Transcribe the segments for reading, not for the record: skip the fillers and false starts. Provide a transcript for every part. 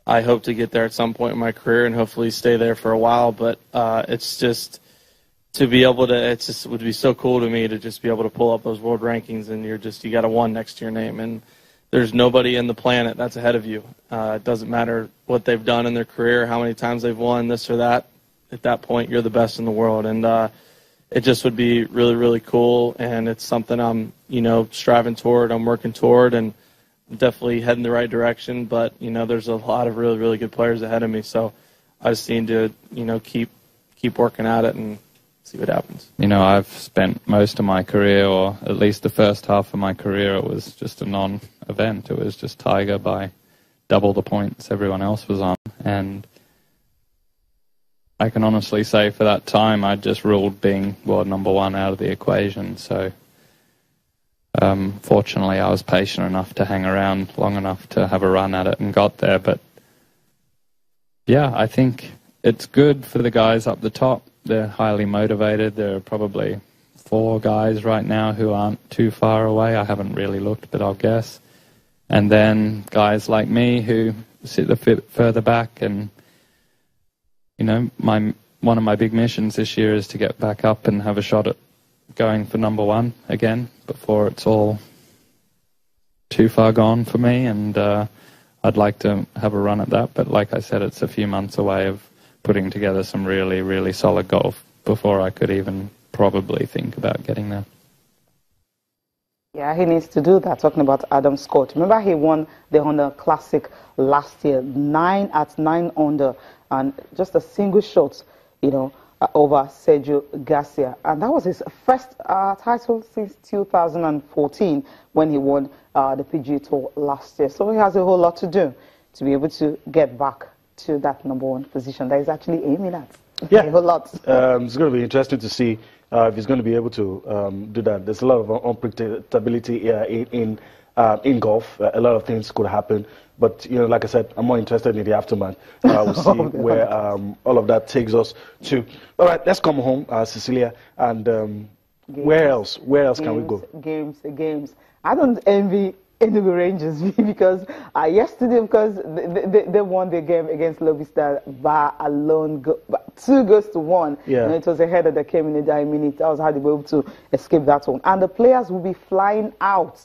I hope to get there at some point in my career and hopefully stay there for a while. But it's just to be able to, it would be so cool to me to just be able to pull up those world rankings and you got a 1 next to your name. And there's nobody in the planet that's ahead of you. It doesn't matter what they've done in their career, how many times they've won, this or that. At that point, you're the best in the world. And it just would be really, really cool. And it's something I'm, striving toward, I'm working toward, and definitely heading the right direction. But, there's a lot of really, really good players ahead of me. So I just need to, keep working at it and see what happens. I've spent most of my career, or at least the first half of my career, it was just a non-event. It was just Tiger by double the points everyone else was on. And I can honestly say for that time, I just ruled being world number 1 out of the equation. So fortunately, I was patient enough to hang around long enough to have a run at it and got there. But yeah, I think it's good for the guys up the top. They're highly motivated. There are probably 4 guys right now who aren't too far away. I haven't really looked, but I'll guess. And then guys like me who sit a bit further back. And, one of my big missions this year is to get back up and have a shot at going for number 1 again before it's all too far gone for me. And I'd like to have a run at that. But like I said, it's a few months away of putting together some really, really solid golf before I could even probably think about getting there. Yeah, he needs to do that. Talking about Adam Scott. Remember he won the Honda Classic last year, 9 under, and just a single shot, over Sergio Garcia. And that was his first title since 2014 when he won the PGA Tour last year. So he has a whole lot to do to be able to get back to that number 1 position that he's actually aiming at. Yeah, a whole lot. It's going to be interesting to see if he's going to be able to do that. There's a lot of unpredictability in golf. A lot of things could happen. But, like I said, I'm more interested in the aftermath. We'll see where all of that takes us to. All right, let's come home, Cecilia. And where else? Where else can we go? Games. I don't envy Enugu Rangers because yesterday, because they won the game against Lobster by a lone 2-1. Yeah. It was a header that came in the dying minute. That was how they were able to escape that one. And the players will be flying out,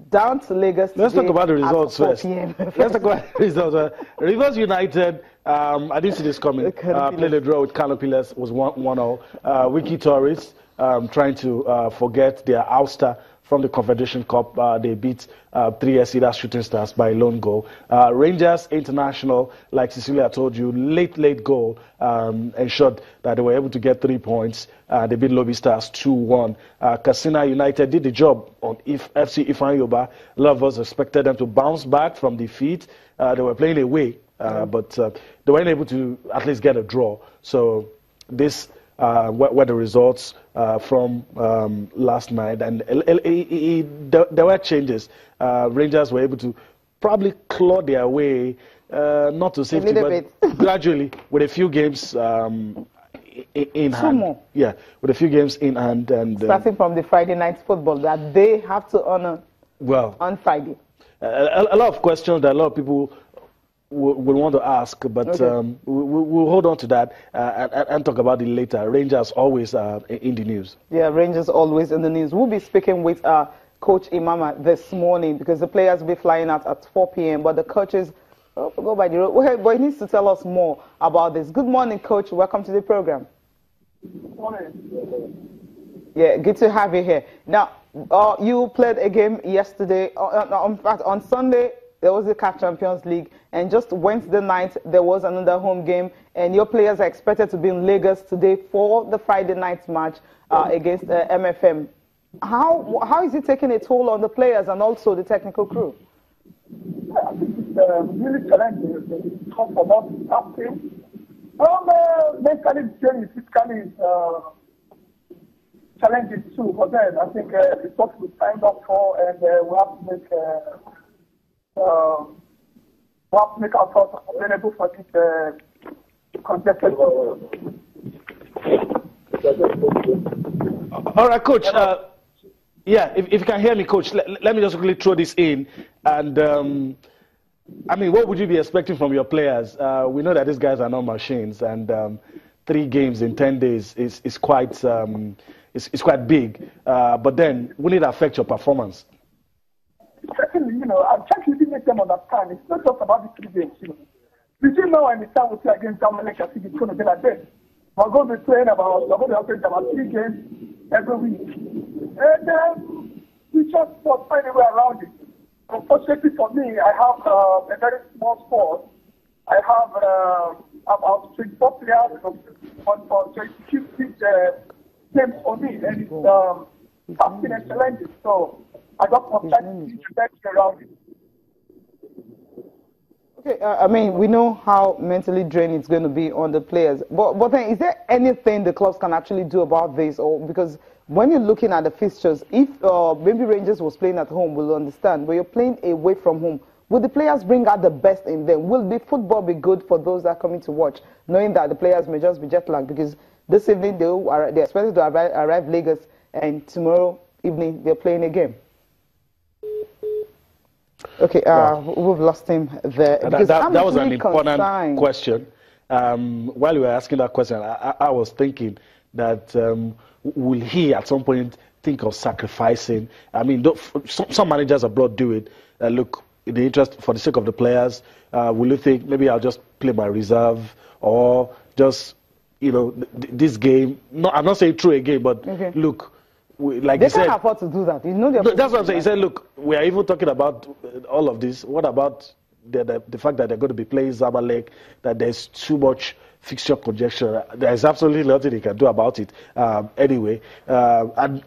down to Lagos. Let's talk about the results first. Let's talk about the results. Rivers United, I didn't see this coming. Played a draw with Kano Pillars, was 1-0. Wiki Torres trying to forget their ouster from the Confederation Cup. They beat 3SC Shooting Stars by a lone goal. Rangers International, like Cecilia told you, late goal ensured that they were able to get 3 points. They beat Lobby Stars 2-1. Katsina United did the job on FC Ifan Yoba. A lot of us expected them to bounce back from defeat. They were playing away, but they weren't able to at least get a draw. So this were the results from last night, and there were changes. Rangers were able to probably claw their way, not to safety, but gradually with a few games in hand. More. Yeah, with a few games in hand. And starting from the Friday night football that they have to honor on Friday. A lot of questions that a lot of people would want to ask, but we'll hold on to that and talk about it later. Rangers always in the news. Yeah, Rangers always in the news. We'll be speaking with Coach Imama this morning because the players will be flying out at 4 p.m. But the coaches go by the road. Well, but he needs to tell us more about this. Good morning, Coach. Welcome to the program. Good morning. Yeah, good to have you here. Now, you played a game yesterday. In fact, on Sunday, there was the CAF Champions League, and just Wednesday night there was another home game, and your players are expected to be in Lagos today for the Friday night match against MFM. How is it taking a toll on the players and also the technical crew? I think it's really challenging. It's tough for us after. Mentally, physically, challenges too. But then I think it's what we signed up for, and we have to make. We have to make ourselves available for this contested. All right, Coach. Yeah, if you can hear me, Coach, let me just quickly throw this in. And I mean, what would you be expecting from your players? We know that these guys are not machines, and 3 games in 10 days is quite big. But then, will it affect your performance? Certainly, I'm trying to make them understand. It's not just about the 3 games. Between now and the time we play against Zamalek, I think it's going to be like this. We're going to be playing about 3 games every week. And then we just find a way around it. Unfortunately for me, I have a very small squad. I have about 24 players for 22 games for me, and it's been a challenge. So I just want to get around it. Okay, I mean, we know how mentally draining it's going to be on the players. But then, is there anything the clubs can actually do about this? Or because when you're looking at the fixtures, if maybe Rangers was playing at home, we'll understand. But you're playing away from home. Will the players bring out the best in them? Will the football be good for those that are coming to watch, knowing that the players may just be jet lagged? Because this evening they're expected to arrive Lagos, and tomorrow evening they're playing a game. Okay, we've lost him there. That was an important question. While you were asking that question, I was thinking that will he at some point think of sacrificing? I mean, some managers abroad do it. Look, in the interest, for the sake of the players, will you think maybe I'll just play my reserve or just, this game? No, I'm not saying through a game, but look. Like they can't afford to do that. That's what I'm saying. He said, look, we are even talking about all of this. What about the fact that they're going to be playing Zamalek, that there's too much fixture conjecture? There's absolutely nothing he can do about it anyway. And,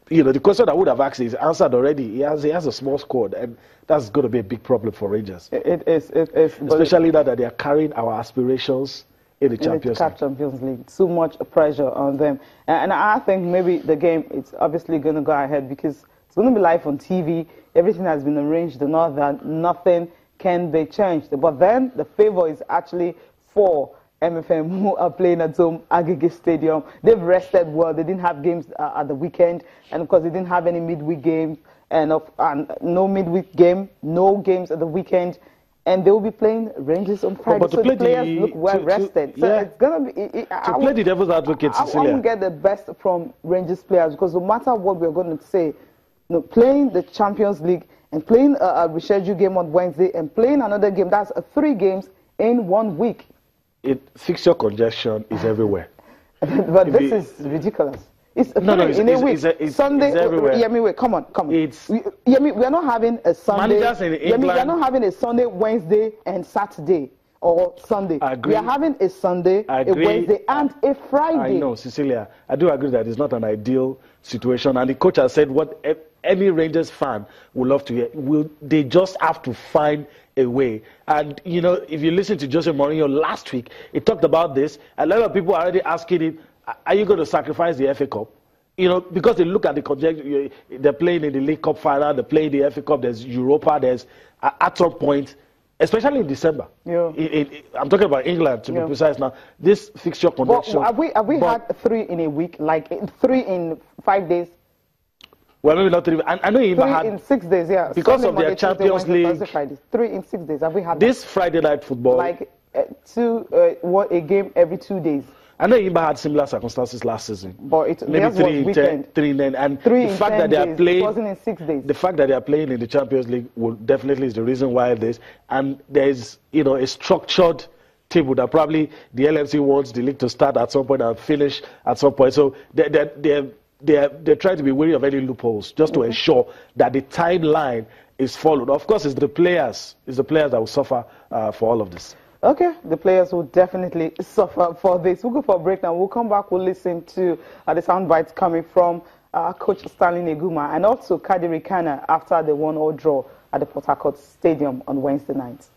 the question I would have asked is answered already. He has a small squad, and that's going to be a big problem for Rangers. It is. Especially now that they are carrying our aspirations in the Champions League. Too much pressure on them. And I think maybe the game, it's obviously going to go ahead because it's going to be live on TV. Everything has been arranged in order that nothing can be changed. But then the favor is actually for MFM, who are playing at home, Agege Stadium. They've rested well. They didn't have games at the weekend. And of course, they didn't have any midweek games. And no midweek game, no games at the weekend. And they will be playing Rangers on Friday, so the players look well rested. So it's going to be... to play the devil's advocate, Cecilia. I won't get the best from Rangers players because no matter what we're going to say, playing the Champions League and playing a rescheduled game on Wednesday and playing another game, that's 3 games in 1 week. Fixture congestion is everywhere. But this is ridiculous. It's Sunday. It's everywhere. Yemi, wait, come on. Yemi, we are not having a Sunday. Managers in England. We are not having a Sunday, Wednesday, and Saturday or Sunday. Agree. We are having a Sunday, a Wednesday, and a Friday. I know, Cecilia. I do agree that it's not an ideal situation, and the coach has said what any Rangers fan would love to hear. They just have to find a way. And if you listen to Jose Mourinho last week, he talked about this. A lot of people are already asking him, are you going to sacrifice the FA Cup? Because they look at the conjecture, they're playing in the League Cup final, they're playing the FA Cup, there's Europa, there's at some point, especially in December. Yeah. I'm talking about England, to be precise now. This fixture conjecture. Have we had 3 in a week, like 3 in 5 days? Well, maybe not 3. I know Imba had 3 in 6 days, yeah. Because of their Champions League. 3 in 6 days. Have we had this Friday night football? Like a game every 2 days. I know Imba had similar circumstances last season. But maybe 3 in 10, 3 in 10, and the fact that they are playing, it wasn't in 6 days. The fact that they are playing in the Champions League will definitely is the reason why this. And there's a structured table that probably the LMC wants the league to start at some point and finish at some point. So they're trying to be wary of any loopholes just to ensure that the timeline is followed. Of course, it's the players that will suffer for all of this. Okay, the players will definitely suffer for this. We'll go for a break now. We'll come back. We'll listen to the sound bites coming from Coach Stanley Neguma and also Kadiri Kana after the 1-1 draw at the Port Harcourt Stadium on Wednesday night.